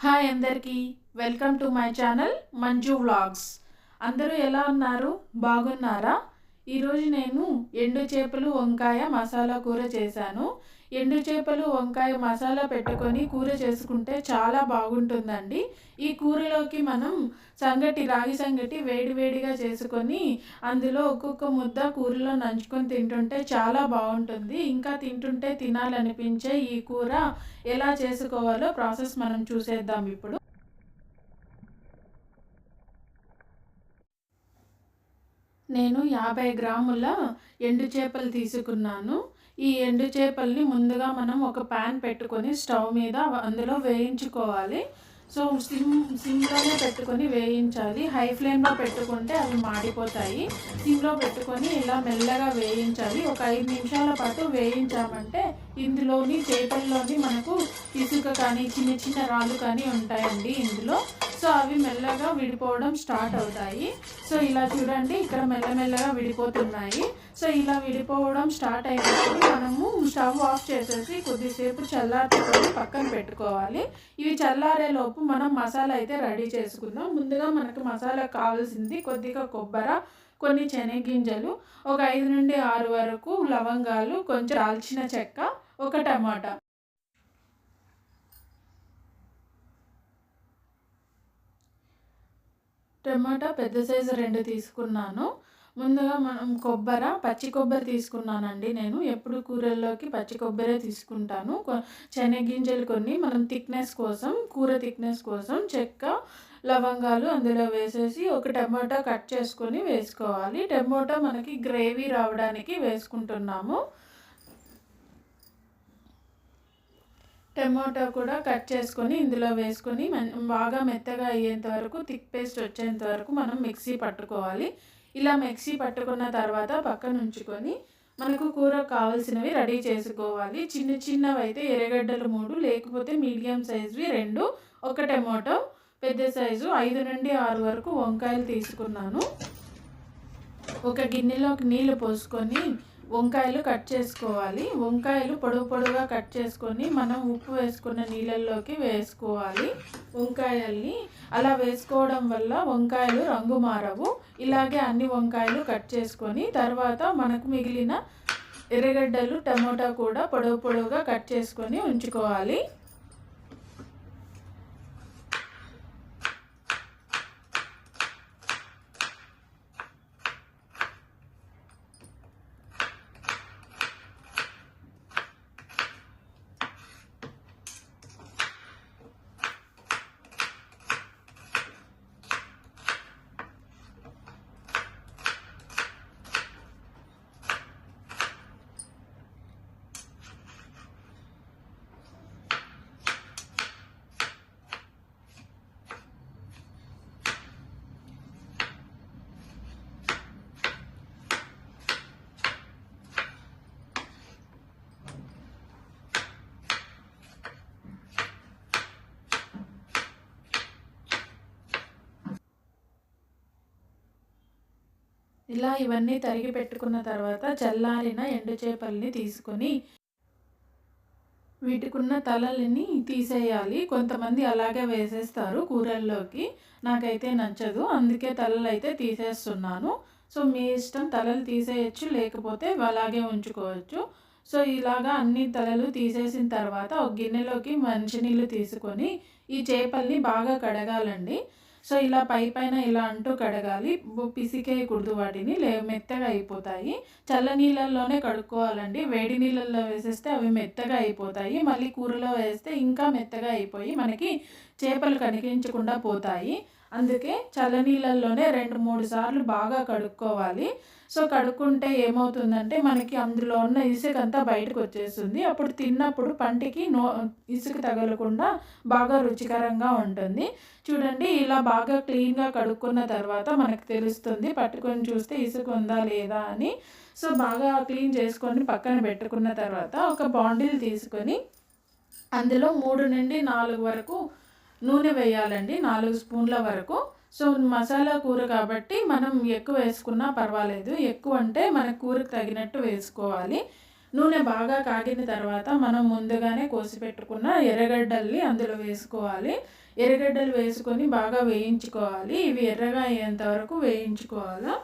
Hi అందరికీ, welcome to my channel Manju vlogs. అందరూ ఎలా ఉన్నారు? బాగున్నారా? ఈరోజు నేను ఎండు చేపలు వంకాయ మసాలా కూర చేశాను. ఎండు చేపలు వంకాయ మసాలా పెట్టుకొని కూర చేసుకుంటే చాలా బాగుంటుందండి. ఈ కూరలోకి మనం రాగి సంగటి వేడివేడిగా చేసుకొని అందులో ఒక్కొక్క ముద్ద కూరలో నంచుకొని తింటుంటే చాలా బాగుంటుంది. ఇంకా తింటుంటే తినాలనిపించే ఈ కూర ఎలా చేసుకోవాలో ప్రాసెస్ మనం చూసేద్దాం ఇప్పుడు. నేను 50 గ్రాముల ఎండు చేపలు తీసుకున్నాను. ఈ ఎండు చేపల్ని ముందుగా మనం ఒక ప్యాన్ పెట్టుకొని స్టవ్ మీద అందులో వేయించుకోవాలి. సో సిమ్లోనే పెట్టుకొని వేయించాలి. హై ఫ్లేమ్లో పెట్టుకుంటే అవి మాడిపోతాయి. సిమ్లో పెట్టుకొని ఇలా మెల్లగా వేయించాలి. ఒక 5 నిమిషాల పాటు వేయించామంటే ఇందులోని చేపల్లోని మనకు ఇసుక కానీ చిన్న చిన్న రాళ్ళు కానీ ఉంటాయండి ఇందులో. సో అవి మెల్లగా విడిపోవడం స్టార్ట్ అవుతాయి. సో ఇలా చూడండి, ఇక్కడ మెల్లమెల్లగా విడిపోతున్నాయి. సో ఇలా విడిపోవడం స్టార్ట్ అయినప్పుడు మనము స్టవ్ ఆఫ్ చేసేసి కొద్దిసేపు చల్లార్చుకొని పక్కన పెట్టుకోవాలి. ఇవి చల్లారేలోపు మనం మసాలా అయితే రెడీ చేసుకుందాం. ముందుగా మనకు మసాలా కావాల్సింది కొద్దిగా కొబ్బరి, కొన్ని శనగగింజలు, ఒక 5 నుండి 6 వరకు లవంగాలు, కొంచెం దాల్చిన చెక్క, ఒక టమాటా. టమాటా పెద్ద సైజు 2 తీసుకున్నాను. ముందుగా మనం పచ్చి కొబ్బరి తీసుకున్నానండి. నేను ఎప్పుడు కూరల్లోకి పచ్చి కొబ్బరే తీసుకుంటాను. శనగగింజలు కొన్ని మనం కూర థిక్నెస్ కోసం చెక్క, లవంగాలు అందులో వేసేసి ఒక టమాటా కట్ చేసుకొని వేసుకోవాలి. టమాటా మనకి గ్రేవీ రావడానికి వేసుకుంటున్నాము. టమాటా కూడా కట్ చేసుకొని ఇందులో వేసుకొని బాగా మెత్తగా అయ్యేంత వరకు, థిక్ పేస్ట్ వచ్చేంత వరకు మనం మిక్సీ పట్టుకోవాలి. ఇలా మిక్సీ పట్టుకున్న తర్వాత పక్కన ఉంచుకొని మనకు కూర కావాల్సినవి రెడీ చేసుకోవాలి. చిన్న చిన్నవి అయితే ఎర్రగడ్డలు 3, లేకపోతే మీడియం సైజువి 2, ఒక టమాటో పెద్ద సైజు 5 నుండి 6 వరకు వంకాయలు తీసుకున్నాను. ఒక గిన్నెలోకి నీళ్లు పోసుకొని వంకాయలు కట్ చేసుకోవాలి. వంకాయలు పొడుగుగా కట్ చేసుకొని మనం ఉప్పు వేసుకున్న నీళ్ళల్లోకి వేసుకోవాలి. వంకాయల్ని అలా వేసుకోవడం వల్ల వంకాయలు రంగు మారవు. ఇలాగే అన్ని వంకాయలు కట్ చేసుకొని తర్వాత మనకు మిగిలిన ఎర్రగడ్డలు, టమోటా కూడా పొడుగుగా కట్ చేసుకొని ఉంచుకోవాలి. ఇలా ఇవన్నీ తరిగి పెట్టుకున్న తర్వాత చల్లారిన ఎండు చేపల్ని తీసుకొని వీటికున్న తలలని తీసేయాలి. కొంతమంది అలాగే వేసేస్తారు కూరల్లోకి, నాకైతే నచ్చదు, అందుకే తలలు అయితే తీసేస్తున్నాను. సో మీ ఇష్టం, తలలు తీసేయచ్చు, లేకపోతే అలాగే ఉంచుకోవచ్చు. సో ఇలాగా అన్ని తలలు తీసేసిన తర్వాత ఒక గిన్నెలోకి మంచినీళ్ళు తీసుకొని ఈ చేపల్ని బాగా కడగాలండి. సో ఇలా పైన ఇలా అంటూ కడగాలి. పిసికేయకూడదు వాటిని, మెత్తగా అయిపోతాయి. చల్ల నీళ్ళల్లోనే కడుక్కోవాలండి. వేడి నీళ్ళల్లో వేసేస్తే అవి మెత్తగా అయిపోతాయి. మళ్ళీ కూరలో వేస్తే ఇంకా మెత్తగా అయిపోయి మనకి చేపలు కనిపించకుండా పోతాయి. అందుకే చల్లనీళ్ళల్లోనే 2-3 సార్లు బాగా కడుక్కోవాలి. సో కడుక్కుంటే ఏమవుతుందంటే మనకి అందులో ఉన్న ఇసుకంతా బయటకు వచ్చేస్తుంది. అప్పుడు తిన్నప్పుడు పంటికి ఇసుక తగలకుండా బాగా రుచికరంగా ఉంటుంది. చూడండి, ఇలా బాగా క్లీన్గా కడుక్కున్న తర్వాత మనకు తెలుస్తుంది, పట్టుకొని చూస్తే ఇసుక ఉందా లేదా అని. సో బాగా క్లీన్ చేసుకొని పక్కన పెట్టుకున్న తర్వాత ఒక బాండిల్ తీసుకొని అందులో 3 నుండి 4 వరకు నూనె వేయాలండి, 4 స్పూన్ల వరకు. సో మసాలా కూర కాబట్టి మనం ఎక్కువ వేసుకున్నా పర్వాలేదు. ఎక్కువ అంటే మన కూరకు తగినట్టు వేసుకోవాలి. నూనె బాగా కాగిన తర్వాత మనం ముందుగానే కోసి పెట్టుకున్న ఎర్రగడ్డల్ని అందులో వేసుకోవాలి. ఎర్రగడ్డలు వేసుకొని బాగా వేయించుకోవాలి. ఇవి ఎర్రగా అయ్యేంత వరకు వేయించుకోవాలా.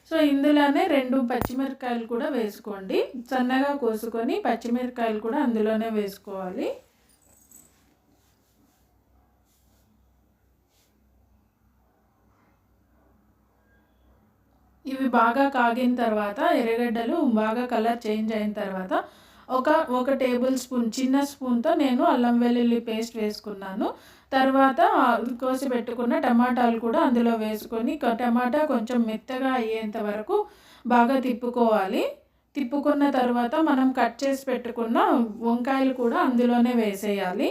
సో ఇందులోనే 2 పచ్చిమిరపకాయలు కూడా వేసుకోండి. సన్నగా కోసుకొని పచ్చిమిరపకాయలు కూడా అందులోనే వేసుకోవాలి. ఇవి బాగా కాగిన తర్వాత ఎర్రగడ్డలు బాగా కలర్ చేంజ్ అయిన తర్వాత ఒక టేబుల్ స్పూన్ చిన్న స్పూన్తో నేను అల్లం వెల్లుల్లి పేస్ట్ వేసుకున్నాను. తర్వాత కోసి పెట్టుకున్న టమాటాలు కూడా అందులో వేసుకొని టమాటా కొంచెం మెత్తగా అయ్యేంత వరకు బాగా తిప్పుకోవాలి. తిప్పుకున్న తర్వాత మనం కట్ చేసి పెట్టుకున్న వంకాయలు కూడా అందులోనే వేసేయాలి.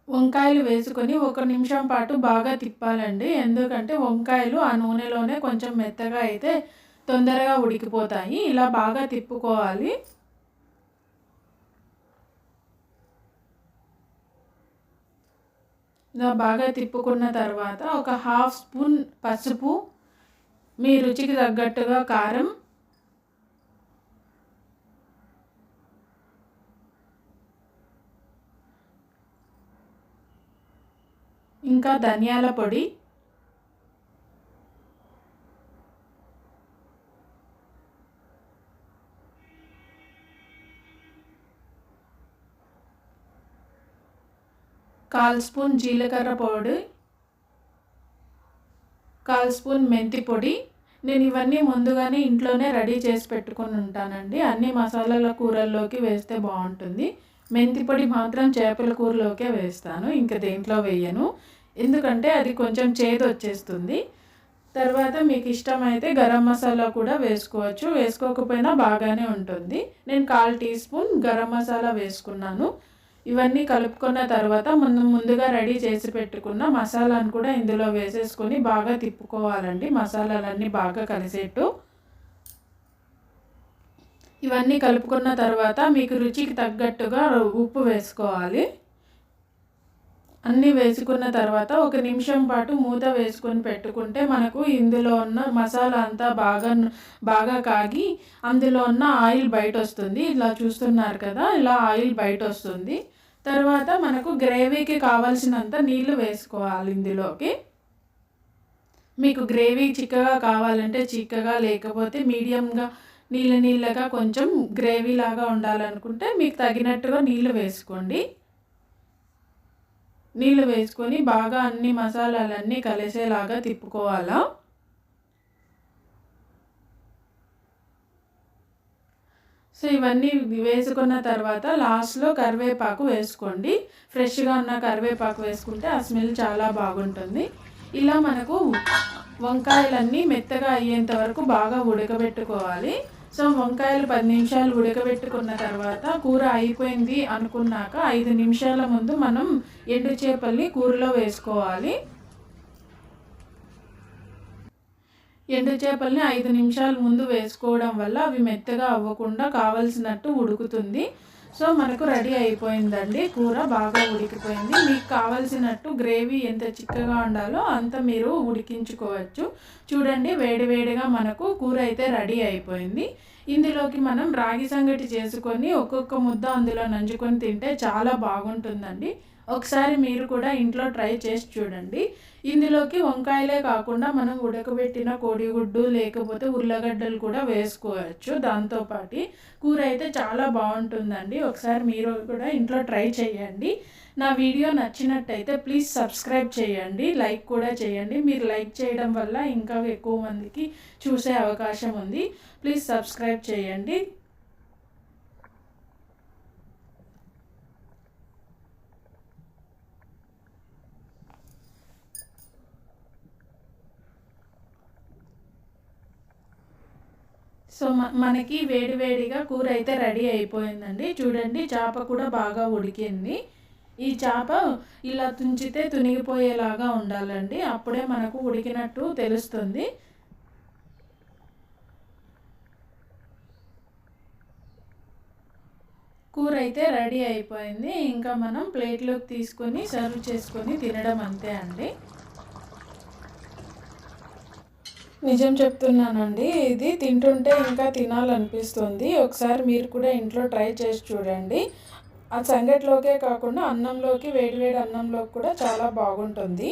వంకాయలు వేసుకొని 1 నిమిషం పాటు బాగా తిప్పాలండి. ఎందుకంటే వంకాయలు ఆ నూనెలోనే కొంచెం మెత్తగా అయితే తొందరగా ఉడికిపోతాయి. ఇలా బాగా తిప్పుకోవాలి. ఇలా బాగా తిప్పుకున్న తర్వాత ఒక 1/2 స్పూన్ పసుపు, మీ రుచికి తగ్గట్టుగా కారం, ఇంకా ధనియాల పొడి, కాల్ స్పూన్ జీలకర్ర పొడి, 1/4 స్పూన్ మెంతి పొడి. నేను ఇవన్నీ ముందుగానే ఇంట్లోనే రెడీ చేసి పెట్టుకొని ఉంటానండి. అన్ని మసాలాల కూరల్లోకి వేస్తే బాగుంటుంది. మెంతి పొడి మాత్రం చేపల కూరలోకే వేస్తాను, ఇంకా దేంట్లో వేయను. ఎందుకంటే అది కొంచెం చేదు వచ్చేస్తుంది. తర్వాత మీకు ఇష్టమైతే గరం మసాలా కూడా వేసుకోవచ్చు, వేసుకోకపోయినా బాగానే ఉంటుంది. నేను 1/4 టీ స్పూన్ గరం మసాలా వేసుకున్నాను. ఇవన్నీ కలుపుకున్న తర్వాత ముందుగా రెడీ చేసి పెట్టుకున్న మసాలాను కూడా ఇందులో వేసేసుకొని బాగా తిప్పుకోవాలండి. మసాలాలన్నీ బాగా కలిసేట్టు ఇవన్నీ కలుపుకున్న తర్వాత మీకు రుచికి తగ్గట్టుగా ఉప్పు వేసుకోవాలి. అన్నీ వేసుకున్న తర్వాత 1 నిమిషం పాటు మూత వేసుకొని పెట్టుకుంటే మనకు ఇందులో ఉన్న మసాలా అంతా బాగా కాగి అందులో ఉన్న ఆయిల్ బయట వస్తుంది. ఇలా చూస్తున్నారు కదా, ఇలా ఆయిల్ బయట వస్తుంది. తర్వాత మనకు గ్రేవీకి కావాల్సినంత నీళ్లు వేసుకోవాలి ఇందులోకి. మీకు గ్రేవీ చిక్కగా కావాలంటే చిక్కగా, లేకపోతే మీడియంగా నీళ్ళగా కొంచెం గ్రేవీ లాగా ఉండాలనుకుంటే మీకు తగినట్టుగా నీళ్ళు వేసుకోండి. నీళ్ళు వేసుకొని బాగా అన్ని మసాలాలన్నీ కలిసేలాగా తిప్పుకోవాలా. సో ఇవన్నీ వేసుకున్న తర్వాత లాస్ట్లో కరివేపాకు వేసుకోండి. ఫ్రెష్గా ఉన్న కరివేపాకు వేసుకుంటే ఆ స్మెల్ చాలా బాగుంటుంది. ఇలా మనకు వంకాయలన్నీ మెత్తగా అయ్యేంత వరకు బాగా ఉడకబెట్టుకోవాలి. సో వంకాయలు 10 నిమిషాలు ఉడకబెట్టుకున్న తర్వాత కూర అయిపోయింది అనుకున్నాక 5 నిమిషాల ముందు మనం ఎండు చేపల్ని కూరలో వేసుకోవాలి. ఎండు చేపల్ని 5 నిమిషాల ముందు వేసుకోవడం వల్ల అవి మెత్తగా అవ్వకుండా కావలసినట్టు ఉడుకుతుంది. సో మనకు రెడీ అయిపోయిందండి, కూర బాగా ఉడికిపోయింది. మీకు కావలసినట్టు గ్రేవీ ఎంత చిక్కగా ఉండాలో అంత మీరు ఉడికించుకోవచ్చు. చూడండి, వేడివేడిగా మనకు కూర అయితే రెడీ అయిపోయింది. ఇందులోకి మనం రాగి సంగటి చేసుకొని ఒక్కొక్క ముద్ద అందులో నంచుకొని తింటే చాలా బాగుంటుందండి. ఒకసారి మీరు కూడా ఇంట్లో ట్రై చేసి చూడండి. ఇందులోకి వంకాయలే కాకుండా మనం ఉడకబెట్టిన కోడిగుడ్డు లేకపోతే ఉర్లగడ్డలు కూడా వేసుకోవచ్చు. దాంతోపాటు కూర అయితే చాలా బాగుంటుందండి. ఒకసారి మీరు కూడా ఇంట్లో ట్రై చేయండి. నా వీడియో నచ్చినట్టయితే ప్లీజ్ సబ్స్క్రైబ్ చేయండి, లైక్ కూడా చేయండి. మీరు లైక్ చేయడం వల్ల ఇంకా ఎక్కువ మందికి చూసే అవకాశం ఉంది. ప్లీజ్ సబ్స్క్రైబ్ చేయండి. సో మనకి వేడివేడిగా కూర అయితే రెడీ అయిపోయిందండి. చూడండి, చేప కూడా బాగా ఉడికింది. ఈ చేప ఇలా తుంచితే తునిగిపోయేలాగా ఉండాలండి, అప్పుడే మనకు ఉడికినట్టు తెలుస్తుంది. కూర అయితే రెడీ అయిపోయింది. ఇంకా మనం ప్లేట్లోకి తీసుకొని సర్వ్ చేసుకొని తినడం అంతే అండి. నిజం చెప్తున్నానండి. ఇది తింటుంటే ఇంకా తినాలనిపిస్తుంది. ఒకసారి మీరు కూడా ఇంట్లో ట్రై చేసి చూడండి. ఆ సంగటిలోకే కాకుండా అన్నంలోకి వేడి వేడి అన్నంలోకి కూడా చాలా బాగుంటుంది.